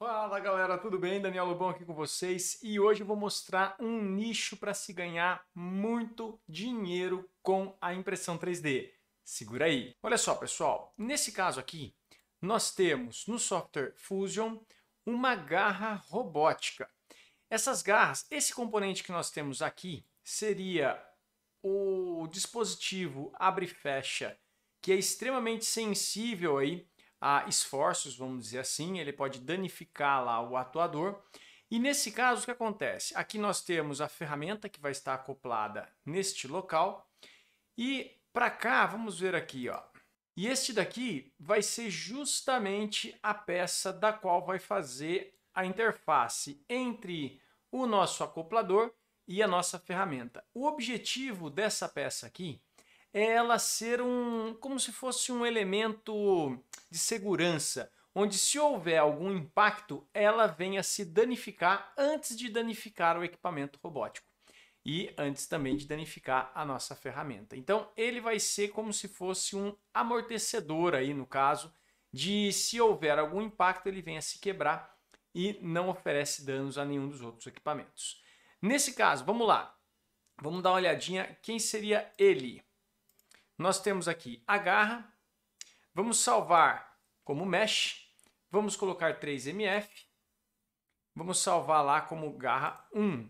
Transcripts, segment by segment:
Fala galera, tudo bem? Daniel Lobão aqui com vocês e hoje eu vou mostrar um nicho para se ganhar muito dinheiro com a impressão 3D. Segura aí. Olha só, pessoal, nesse caso aqui, nós temos no software Fusion uma garra robótica. Essas garras, esse componente que nós temos aqui seria o dispositivo abre e fecha, que é extremamente sensível aí a esforços, vamos dizer assim, ele pode danificar lá o atuador. E nesse caso, o que acontece? Aqui nós temos a ferramenta que vai estar acoplada neste local. E para cá, vamos ver aqui, ó. E este daqui vai ser justamente a peça da qual vai fazer a interface entre o nosso acoplador e a nossa ferramenta. O objetivo dessa peça aqui é ela ser como se fosse um elemento de segurança, onde se houver algum impacto, ela venha se danificar antes de danificar o equipamento robótico e antes também de danificar a nossa ferramenta. Então ele vai ser como se fosse um amortecedor aí no caso de se houver algum impacto ele venha se quebrar e não oferece danos a nenhum dos outros equipamentos. Nesse caso, vamos lá. Vamos dar uma olhadinha quem seria ele. Nós temos aqui a garra, vamos salvar como mesh, vamos colocar 3MF, vamos salvar lá como garra 1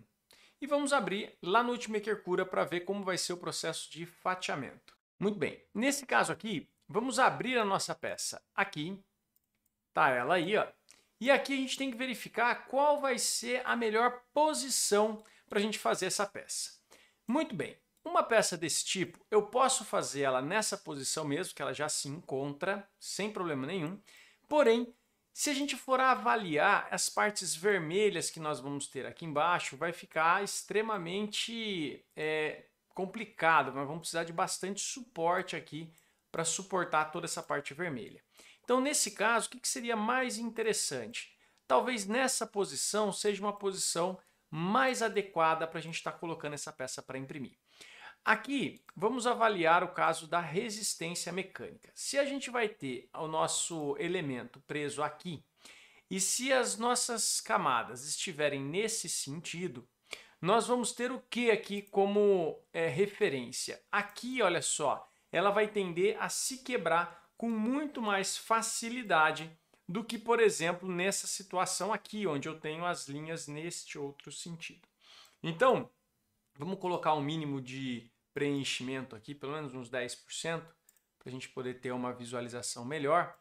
e vamos abrir lá no Ultimaker Cura para ver como vai ser o processo de fatiamento. Muito bem, nesse caso aqui, vamos abrir a nossa peça aqui, tá ela aí, ó, e aqui a gente tem que verificar qual vai ser a melhor posição para a gente fazer essa peça. Muito bem. Uma peça desse tipo, eu posso fazer ela nessa posição mesmo, que ela já se encontra, sem problema nenhum. Porém, se a gente for avaliar as partes vermelhas que nós vamos ter aqui embaixo, vai ficar extremamente complicado. Nós vamos precisar de bastante suporte aqui para suportar toda essa parte vermelha. Então, nesse caso, o que seria mais interessante? Talvez nessa posição seja uma posição mais adequada para a gente estar colocando essa peça para imprimir. Aqui, vamos avaliar o caso da resistência mecânica. Se a gente vai ter o nosso elemento preso aqui, e se as nossas camadas estiverem nesse sentido, nós vamos ter o que aqui como referência? Aqui, olha só, ela vai tender a se quebrar com muito mais facilidade do que, por exemplo, nessa situação aqui, onde eu tenho as linhas neste outro sentido. Então, vamos colocar um mínimo de preenchimento aqui, pelo menos uns 10%, para a gente poder ter uma visualização melhor.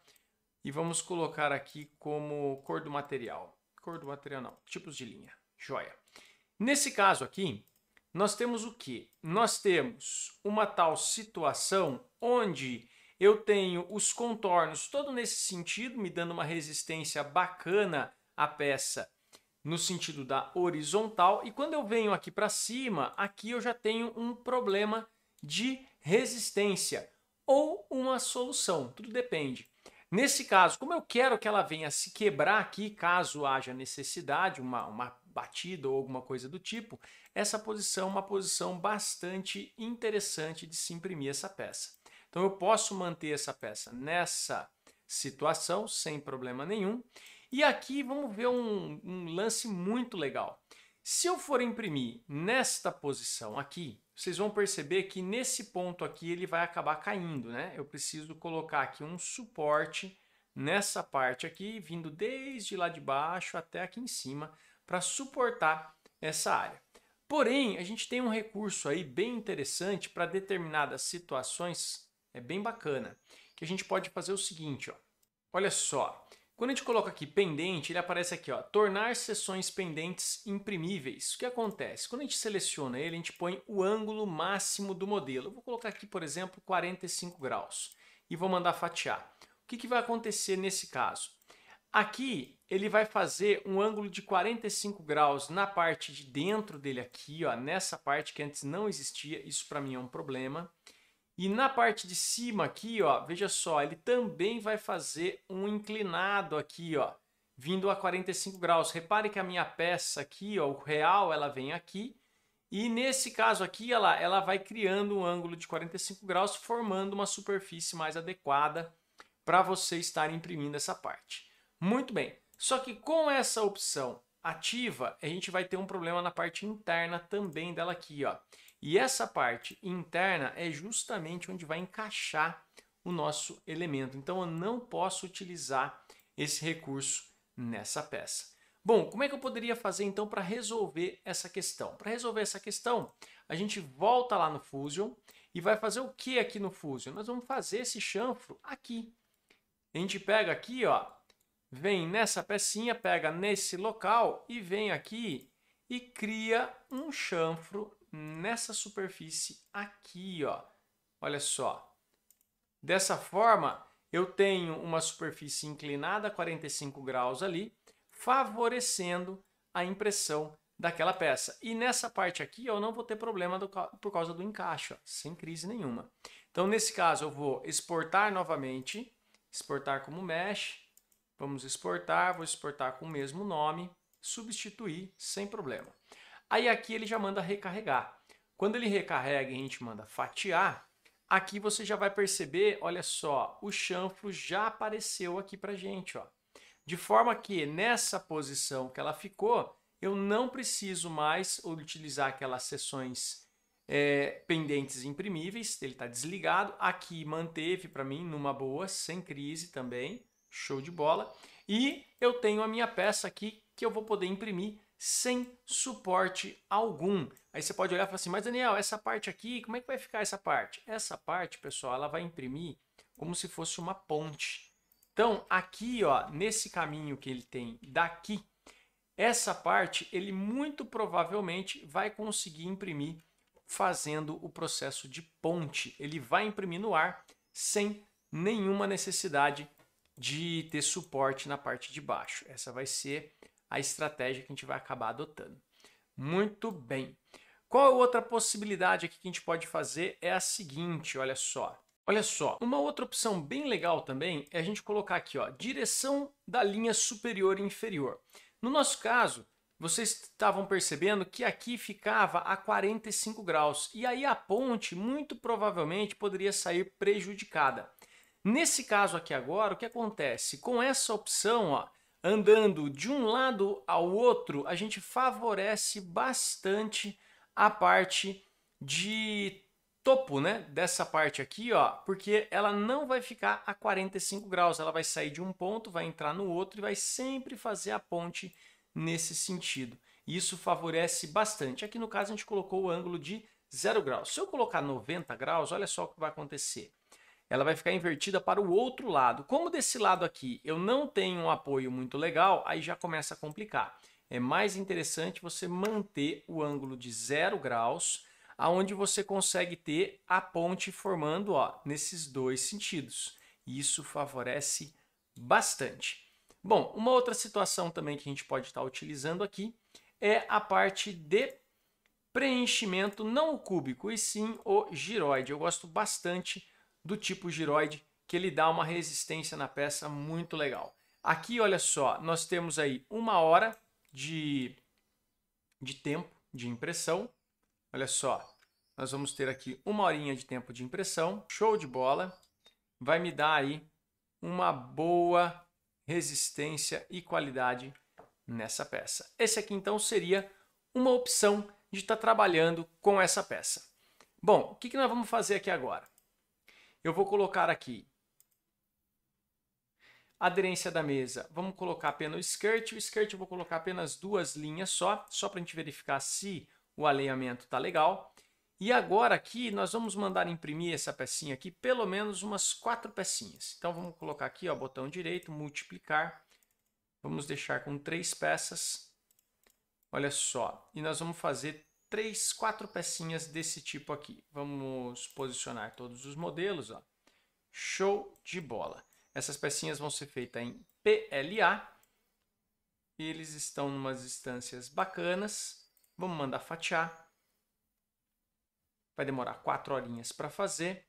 E vamos colocar aqui como cor do material. Cor do material não, tipos de linha. Joia. Nesse caso aqui, nós temos o quê? Nós temos uma tal situação onde eu tenho os contornos todo nesse sentido, me dando uma resistência bacana à peça no sentido da horizontal, e quando eu venho aqui para cima, aqui eu já tenho um problema de resistência ou uma solução, tudo depende. Nesse caso, como eu quero que ela venha se quebrar aqui, caso haja necessidade, uma batida ou alguma coisa do tipo, essa posição é uma posição bastante interessante de se imprimir essa peça. Então eu posso manter essa peça nessa situação sem problema nenhum. E aqui vamos ver um lance muito legal. Se eu for imprimir nesta posição aqui, vocês vão perceber que nesse ponto aqui ele vai acabar caindo, né? Eu preciso colocar aqui um suporte nessa parte aqui, vindo desde lá de baixo até aqui em cima, para suportar essa área. Porém, a gente tem um recurso aí bem interessante para determinadas situações, é bem bacana, que a gente pode fazer o seguinte, ó. Olha só. Quando a gente coloca aqui pendente, ele aparece aqui, ó, tornar seções pendentes imprimíveis. O que acontece? Quando a gente seleciona ele, a gente põe o ângulo máximo do modelo. Eu vou colocar aqui, por exemplo, 45 graus e vou mandar fatiar. O que vai acontecer nesse caso? Aqui ele vai fazer um ângulo de 45 graus na parte de dentro dele aqui, ó, nessa parte que antes não existia. Isso para mim é um problema. E na parte de cima aqui, ó, veja só, ele também vai fazer um inclinado aqui, ó, vindo a 45 graus. Repare que a minha peça aqui, ó, o real, ela vem aqui. E nesse caso aqui, ela vai criando um ângulo de 45 graus, formando uma superfície mais adequada para você estar imprimindo essa parte. Muito bem. Só que com essa opção ativa, a gente vai ter um problema na parte interna também dela aqui, ó. E essa parte interna é justamente onde vai encaixar o nosso elemento. Então eu não posso utilizar esse recurso nessa peça. Bom, como é que eu poderia fazer então para resolver essa questão? Para resolver essa questão, a gente volta lá no Fusion e vai fazer o que aqui no Fusion? Nós vamos fazer esse chanfro aqui. A gente pega aqui, ó, vem nessa pecinha, pega nesse local e vem aqui e cria um chanfro nessa superfície aqui, ó. Olha só. Dessa forma, eu tenho uma superfície inclinada a 45 graus ali, favorecendo a impressão daquela peça. E nessa parte aqui eu não vou ter problema por causa do encaixe, ó, sem crise nenhuma. Então, nesse caso, eu vou exportar novamente, exportar como mesh, vamos exportar, vou exportar com o mesmo nome, substituir sem problema. Aí aqui ele já manda recarregar. Quando ele recarrega e a gente manda fatiar, aqui você já vai perceber, olha só, o chanfro já apareceu aqui pra gente, ó. De forma que nessa posição que ela ficou, eu não preciso mais utilizar aquelas seções pendentes imprimíveis, ele está desligado. Aqui manteve para mim numa boa, sem crise também, show de bola. E eu tenho a minha peça aqui que eu vou poder imprimir sem suporte algum. Aí você pode olhar e falar assim, mas Daniel, essa parte aqui, como é que vai ficar essa parte? Essa parte, pessoal, ela vai imprimir como se fosse uma ponte. Então, aqui, ó, nesse caminho que ele tem daqui, essa parte, ele muito provavelmente vai conseguir imprimir fazendo o processo de ponte. Ele vai imprimir no ar sem nenhuma necessidade de ter suporte na parte de baixo. Essa vai ser a estratégia que a gente vai acabar adotando. Muito bem. Qual outra possibilidade aqui que a gente pode fazer é a seguinte, olha só. Olha só, uma outra opção bem legal também é a gente colocar aqui, ó, direção da linha superior e inferior. No nosso caso, vocês estavam percebendo que aqui ficava a 45 graus e aí a ponte muito provavelmente poderia sair prejudicada. Nesse caso aqui agora, o que acontece? Com essa opção, ó, andando de um lado ao outro, a gente favorece bastante a parte de topo, né, dessa parte aqui, ó, porque ela não vai ficar a 45 graus, ela vai sair de um ponto, vai entrar no outro e vai sempre fazer a ponte nesse sentido. Isso favorece bastante. Aqui no caso a gente colocou o ângulo de 0 graus. Se eu colocar 90 graus, olha só o que vai acontecer. Ela vai ficar invertida para o outro lado. Como desse lado aqui eu não tenho um apoio muito legal, aí já começa a complicar. É mais interessante você manter o ângulo de 0 graus, aonde você consegue ter a ponte formando, ó, nesses dois sentidos. Isso favorece bastante. Bom, uma outra situação também que a gente pode estar utilizando aqui é a parte de preenchimento, não o cúbico, e sim o giroide. Eu gosto bastante do tipo giroide, que ele dá uma resistência na peça muito legal. Aqui, olha só, nós temos aí 1 hora de tempo de impressão. Olha só, nós vamos ter aqui 1 horinha de tempo de impressão, show de bola. Vai me dar aí uma boa resistência e qualidade nessa peça. Esse aqui então seria uma opção de estar trabalhando com essa peça. Bom, o que nós vamos fazer aqui agora? Eu vou colocar aqui a aderência da mesa, vamos colocar apenas o skirt. O skirt eu vou colocar apenas 2 linhas só para a gente verificar se o alinhamento está legal. E agora aqui nós vamos mandar imprimir essa pecinha aqui, pelo menos umas 4 pecinhas. Então vamos colocar aqui, ó, botão direito, multiplicar. Vamos deixar com 3 peças. Olha só, e nós vamos fazer 3, 4 pecinhas desse tipo aqui. Vamos posicionar todos os modelos, ó. Show de bola. Essas pecinhas vão ser feitas em PLA. Eles estão em umas instâncias bacanas. Vamos mandar fatiar. Vai demorar 4 horinhas para fazer.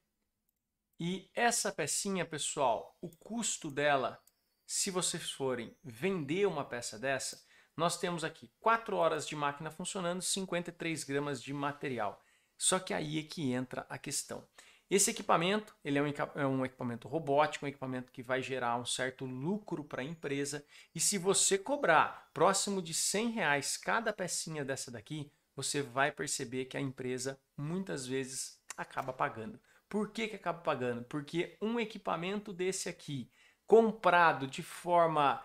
E essa pecinha, pessoal, o custo dela, se vocês forem vender uma peça dessa, nós temos aqui 4 horas de máquina funcionando, 53 gramas de material. Só que aí é que entra a questão. Esse equipamento, ele é um equipamento robótico, um equipamento que vai gerar um certo lucro para a empresa. E se você cobrar próximo de R$ 100 cada pecinha dessa daqui, você vai perceber que a empresa muitas vezes acaba pagando. Por que acaba pagando? Porque um equipamento desse aqui, comprado de forma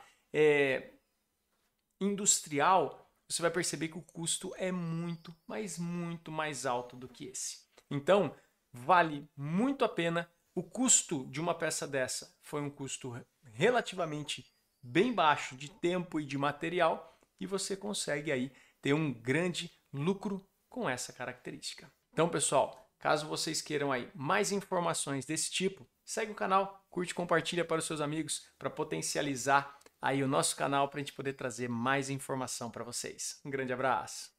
industrial, você vai perceber que o custo é muito, mas muito mais alto do que esse. Então, vale muito a pena. O custo de uma peça dessa foi um custo relativamente bem baixo de tempo e de material e você consegue aí ter um grande lucro com essa característica. Então, pessoal, caso vocês queiram aí mais informações desse tipo, segue o canal, curte e compartilha para os seus amigos para potencializar aí o nosso canal para a gente poder trazer mais informação para vocês. Um grande abraço!